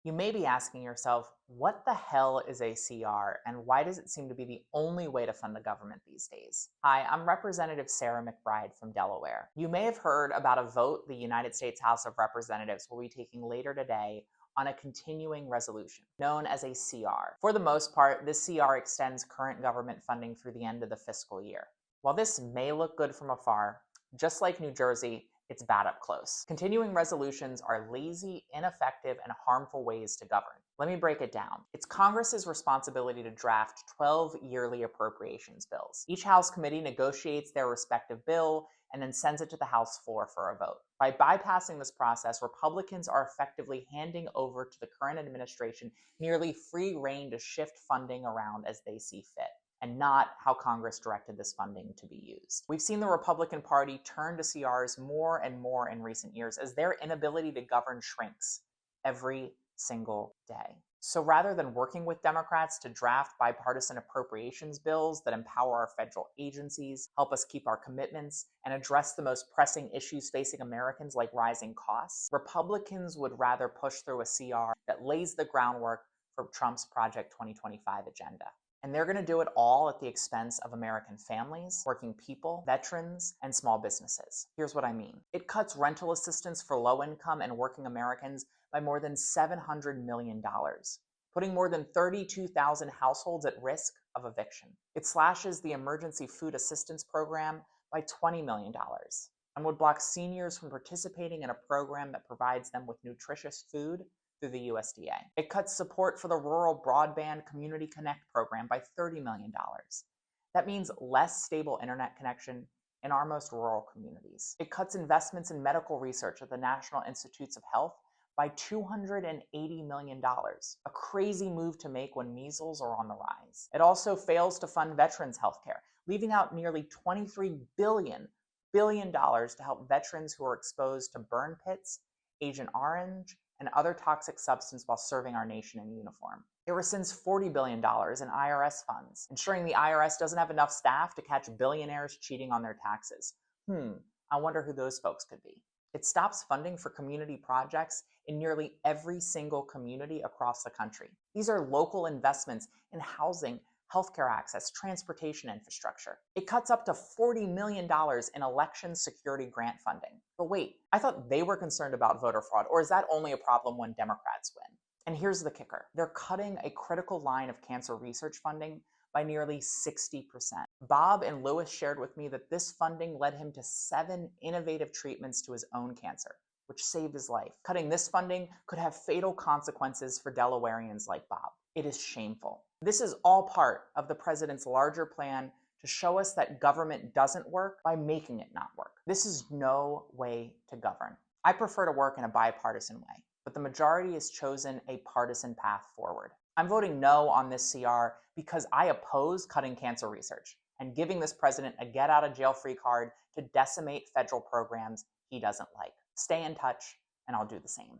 You may be asking yourself, what the hell is a CR and why does it seem to be the only way to fund the government these days? Hi, I'm Representative Sarah McBride from Delaware. You may have heard about a vote the United States House of Representatives will be taking later today on a continuing resolution known as a CR. For the most part, this CR extends current government funding through the end of the fiscal year. While this may look good from afar, just like New Jersey, it's bad up close. Continuing resolutions are lazy, ineffective, and harmful ways to govern. Let me break it down. It's Congress's responsibility to draft 12 yearly appropriations bills. Each House committee negotiates their respective bill and then sends it to the House floor for a vote. By bypassing this process, Republicans are effectively handing over to the current administration nearly free rein to shift funding around as they see fit, and not how Congress directed this funding to be used. We've seen the Republican Party turn to CRs more and more in recent years as their inability to govern shrinks every single day. So rather than working with Democrats to draft bipartisan appropriations bills that empower our federal agencies, help us keep our commitments, and address the most pressing issues facing Americans like rising costs, Republicans would rather push through a CR that lays the groundwork for Trump's Project 2025 agenda. And they're going to do it all at the expense of American families, working people, veterans, and small businesses. Here's what I mean. It cuts rental assistance for low-income and working Americans by more than $700 million, putting more than 32,000 households at risk of eviction. It slashes the Emergency Food Assistance Program by $20 million and would block seniors from participating in a program that provides them with nutritious food through the USDA. It cuts support for the Rural Broadband Community Connect program by $30 million. That means less stable internet connection in our most rural communities. It cuts investments in medical research at the National Institutes of Health by $280 million, a crazy move to make when measles are on the rise. It also fails to fund veterans' health care, leaving out nearly $23 billion to help veterans who are exposed to burn pits, Agent Orange, and other toxic substance while serving our nation in uniform. It rescinds $40 billion in IRS funds, ensuring the IRS doesn't have enough staff to catch billionaires cheating on their taxes. I wonder who those folks could be. It stops funding for community projects in nearly every single community across the country. These are local investments in housing, healthcare access, transportation infrastructure. It cuts up to $40 million in election security grant funding. But wait, I thought they were concerned about voter fraud, or is that only a problem when Democrats win? And here's the kicker. They're cutting a critical line of cancer research funding by nearly 60%. Bob and Lewis shared with me that this funding led him to 7 innovative treatments to his own cancer, which saved his life. Cutting this funding could have fatal consequences for Delawareans like Bob. It is shameful. This is all part of the president's larger plan to show us that government doesn't work by making it not work. This is no way to govern. I prefer to work in a bipartisan way, but the majority has chosen a partisan path forward. I'm voting no on this CR because I oppose cutting cancer research and giving this president a get-out-of-jail-free card to decimate federal programs he doesn't like. Stay in touch, and I'll do the same.